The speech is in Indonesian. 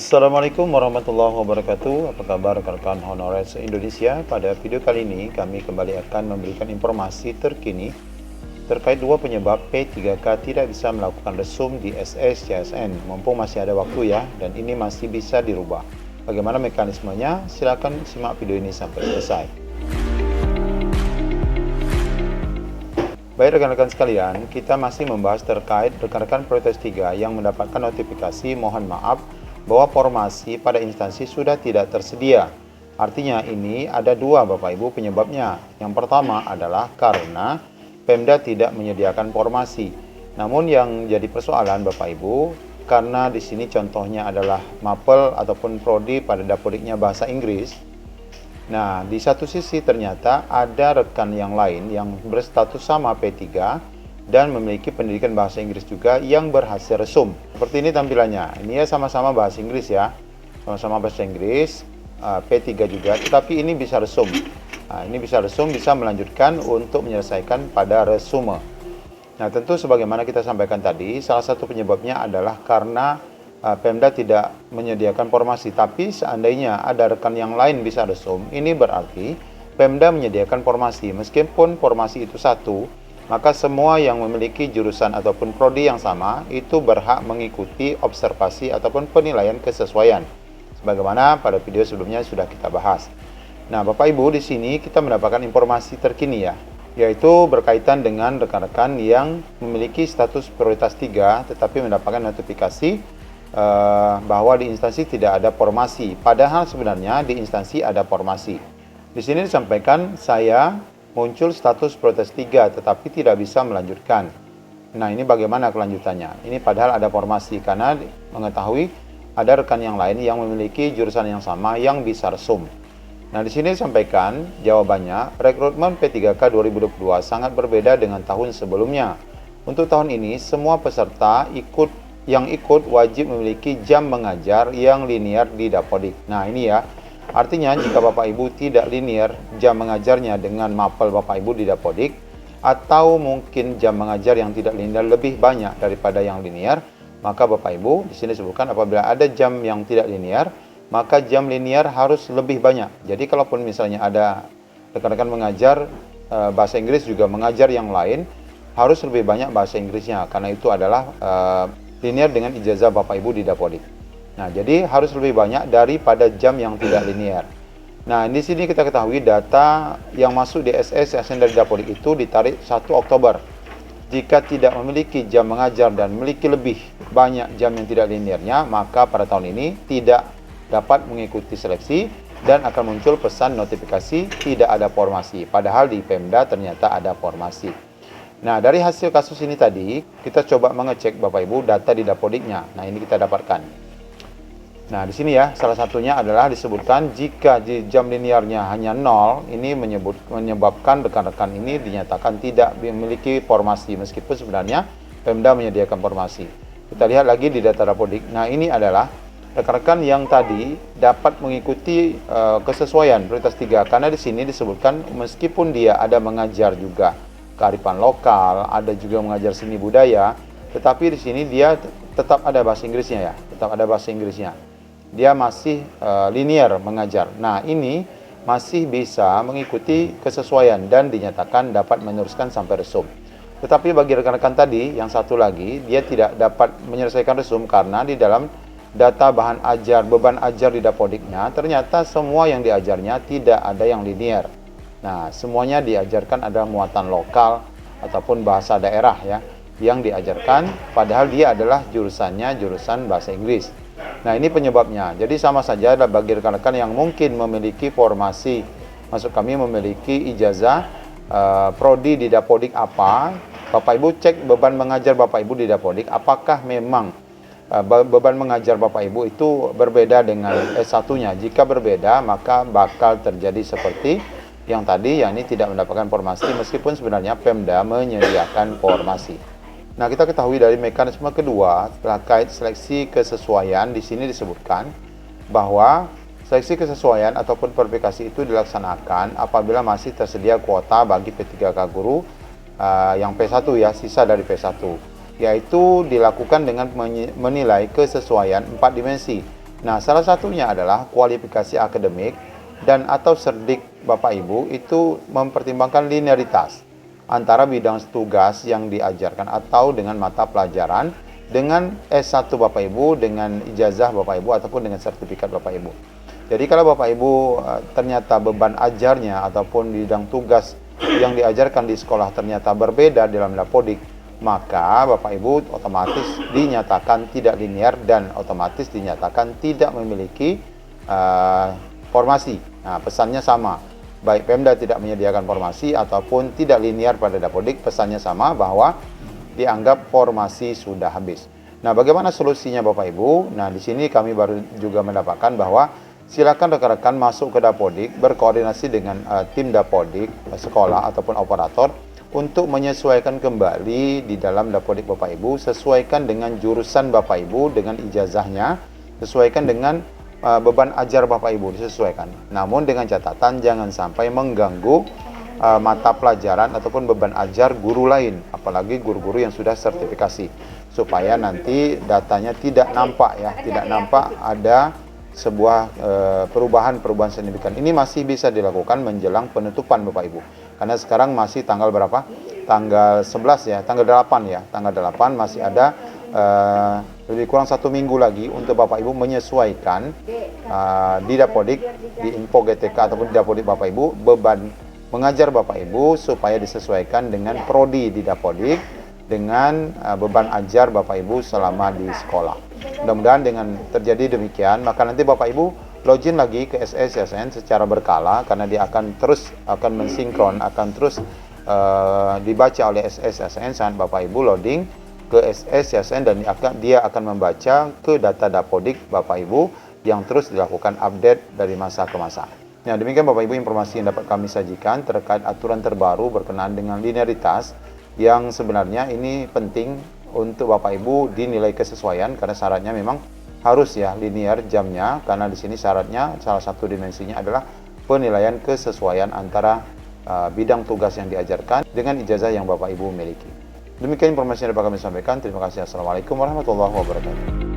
Assalamualaikum warahmatullahi wabarakatuh. Apa kabar rekan-rekan honorer se-Indonesia? Pada video kali ini kami kembali akan memberikan informasi terkini terkait dua penyebab P3K tidak bisa melakukan resum di SS CSN. Mumpung masih ada waktu ya, dan ini masih bisa dirubah. Bagaimana mekanismenya? Silakan simak video ini sampai selesai. Baik rekan-rekan sekalian, kita masih membahas terkait rekan-rekan Prioritas 3 yang mendapatkan notifikasi mohon maaf bahwa formasi pada instansi sudah tidak tersedia. Artinya ini ada dua Bapak Ibu penyebabnya. Yang pertama adalah karena Pemda tidak menyediakan formasi. Namun yang jadi persoalan Bapak Ibu, karena di sini contohnya adalah mapel ataupun prodi pada dapodiknya bahasa Inggris. Nah, di satu sisi ternyata ada rekan yang lain yang berstatus sama P3 dan memiliki pendidikan bahasa Inggris juga yang berhasil resum. Seperti ini tampilannya. Ini ya sama-sama bahasa Inggris ya. Sama-sama bahasa Inggris, P3 juga, tetapi ini bisa resum. Nah, ini bisa resum, bisa melanjutkan untuk menyelesaikan pada resume. Nah, tentu sebagaimana kita sampaikan tadi, salah satu penyebabnya adalah karena Pemda tidak menyediakan formasi. Tapi seandainya ada rekan yang lain bisa resum, ini berarti Pemda menyediakan formasi. Meskipun formasi itu satu, maka semua yang memiliki jurusan ataupun prodi yang sama itu berhak mengikuti observasi ataupun penilaian kesesuaian. Sebagaimana pada video sebelumnya sudah kita bahas. Nah, Bapak Ibu, di sini kita mendapatkan informasi terkini ya, yaitu berkaitan dengan rekan-rekan yang memiliki status prioritas 3 tetapi mendapatkan notifikasi bahwa di instansi tidak ada formasi, padahal sebenarnya di instansi ada formasi. Di sini disampaikan saya muncul status prioritas 3 tetapi tidak bisa melanjutkan. Nah, ini bagaimana kelanjutannya? Ini padahal ada formasi, karena mengetahui ada rekan yang lain yang memiliki jurusan yang sama yang bisa resum. Nah, di sini disampaikan jawabannya, rekrutmen P3K 2022 sangat berbeda dengan tahun sebelumnya. Untuk tahun ini semua peserta yang ikut wajib memiliki jam mengajar yang linear di Dapodik. Nah, ini ya. Artinya jika Bapak Ibu tidak linear jam mengajarnya dengan mapel Bapak Ibu di Dapodik, atau mungkin jam mengajar yang tidak linear lebih banyak daripada yang linear, maka Bapak Ibu di sini disebutkan apabila ada jam yang tidak linear, maka jam linear harus lebih banyak. Jadi kalaupun misalnya ada rekan-rekan mengajar bahasa Inggris juga mengajar yang lain, harus lebih banyak bahasa Inggrisnya, karena itu adalah linear dengan ijazah Bapak Ibu di Dapodik. Nah, jadi harus lebih banyak daripada jam yang tidak linear. Nah, di sini kita ketahui data yang masuk di SS CSN dari Dapodik itu ditarik 1 Oktober. Jika tidak memiliki jam mengajar dan memiliki lebih banyak jam yang tidak linearnya, maka pada tahun ini tidak dapat mengikuti seleksi dan akan muncul pesan notifikasi tidak ada formasi. Padahal di Pemda ternyata ada formasi. Nah, dari hasil kasus ini tadi, kita coba mengecek Bapak Ibu data di Dapodiknya. Nah, ini kita dapatkan. Nah, di sini ya, salah satunya adalah disebutkan jika di jam linearnya hanya 0, ini menyebabkan rekan-rekan ini dinyatakan tidak memiliki formasi, meskipun sebenarnya Pemda menyediakan formasi. Kita lihat lagi di data Dapodik. Nah, ini adalah rekan-rekan yang tadi dapat mengikuti kesesuaian prioritas 3, karena di sini disebutkan meskipun dia ada mengajar juga kearifan lokal, ada juga mengajar seni budaya, tetapi di sini dia tetap ada bahasa Inggrisnya ya, tetap ada bahasa Inggrisnya. Dia masih linear mengajar. Nah, ini masih bisa mengikuti kesesuaian dan dinyatakan dapat meneruskan sampai resum. Tetapi bagi rekan-rekan tadi, yang satu lagi, dia tidak dapat menyelesaikan resum karena di dalam data bahan ajar, beban ajar di Dapodiknya, ternyata semua yang diajarnya tidak ada yang linear. Nah, semuanya diajarkan ada muatan lokal ataupun bahasa daerah ya yang diajarkan, padahal dia adalah jurusannya jurusan bahasa Inggris. Nah, ini penyebabnya. Jadi sama saja bagi rekan-rekan yang mungkin memiliki formasi, maksud kami memiliki ijazah prodi di Dapodik apa, Bapak Ibu cek beban mengajar Bapak Ibu di Dapodik, apakah memang beban mengajar Bapak Ibu itu berbeda dengan S1-nya. Jika berbeda, maka bakal terjadi seperti yang tadi, yakni tidak mendapatkan formasi meskipun sebenarnya Pemda menyediakan formasi. Nah, kita ketahui dari mekanisme kedua terkait seleksi kesesuaian, di sini disebutkan bahwa seleksi kesesuaian ataupun verifikasi itu dilaksanakan apabila masih tersedia kuota bagi P3K guru yang P1 ya, sisa dari P1, yaitu dilakukan dengan menilai kesesuaian 4 dimensi. Nah, salah satunya adalah kualifikasi akademik dan atau cerdik Bapak Ibu itu mempertimbangkan linearitas antara bidang tugas yang diajarkan atau dengan mata pelajaran dengan S1 Bapak Ibu, dengan ijazah Bapak Ibu ataupun dengan sertifikat Bapak Ibu. Jadi kalau Bapak Ibu ternyata beban ajarnya ataupun bidang tugas yang diajarkan di sekolah ternyata berbeda dalam Dapodik, maka Bapak Ibu otomatis dinyatakan tidak linear dan otomatis dinyatakan tidak memiliki formasi. Nah, pesannya sama. Baik Pemda tidak menyediakan formasi ataupun tidak linear pada Dapodik, pesannya sama bahwa dianggap formasi sudah habis. Nah, bagaimana solusinya Bapak Ibu? Nah, di sini kami baru juga mendapatkan bahwa silakan rekan-rekan masuk ke Dapodik, berkoordinasi dengan tim Dapodik, sekolah ataupun operator untuk menyesuaikan kembali di dalam Dapodik Bapak Ibu, sesuaikan dengan jurusan Bapak Ibu, dengan ijazahnya, sesuaikan dengan beban ajar Bapak Ibu, disesuaikan. Namun dengan catatan jangan sampai mengganggu mata pelajaran ataupun beban ajar guru lain, apalagi guru-guru yang sudah sertifikasi, supaya nanti datanya tidak nampak ya, tidak nampak ada sebuah perubahan signifikan. Ini masih bisa dilakukan menjelang penutupan Bapak Ibu. Karena sekarang masih tanggal berapa? Tanggal 11 ya, tanggal 8 ya. Tanggal 8 masih ada lebih kurang 1 minggu lagi untuk Bapak Ibu menyesuaikan di Dapodik, di Info GTK ataupun di Dapodik Bapak Ibu, beban mengajar Bapak Ibu supaya disesuaikan dengan prodi di Dapodik, dengan beban ajar Bapak Ibu selama di sekolah. Mudah-mudahan dengan terjadi demikian, maka nanti Bapak Ibu login lagi ke SSSN secara berkala, karena dia akan terus mensinkron, akan terus dibaca oleh SSSN saat Bapak Ibu loading ke SSSN, dan dia akan membaca ke data Dapodik Bapak Ibu yang terus dilakukan update dari masa ke masa. Nah, demikian Bapak Ibu informasi yang dapat kami sajikan terkait aturan terbaru berkenaan dengan linearitas, yang sebenarnya ini penting untuk Bapak Ibu dinilai kesesuaian, karena syaratnya memang harus ya linear jamnya, karena di sini syaratnya salah satu dimensinya adalah penilaian kesesuaian antara bidang tugas yang diajarkan dengan ijazah yang Bapak Ibu miliki. Demikian informasi yang dapat kami sampaikan. Terima kasih. Assalamualaikum warahmatullahi wabarakatuh.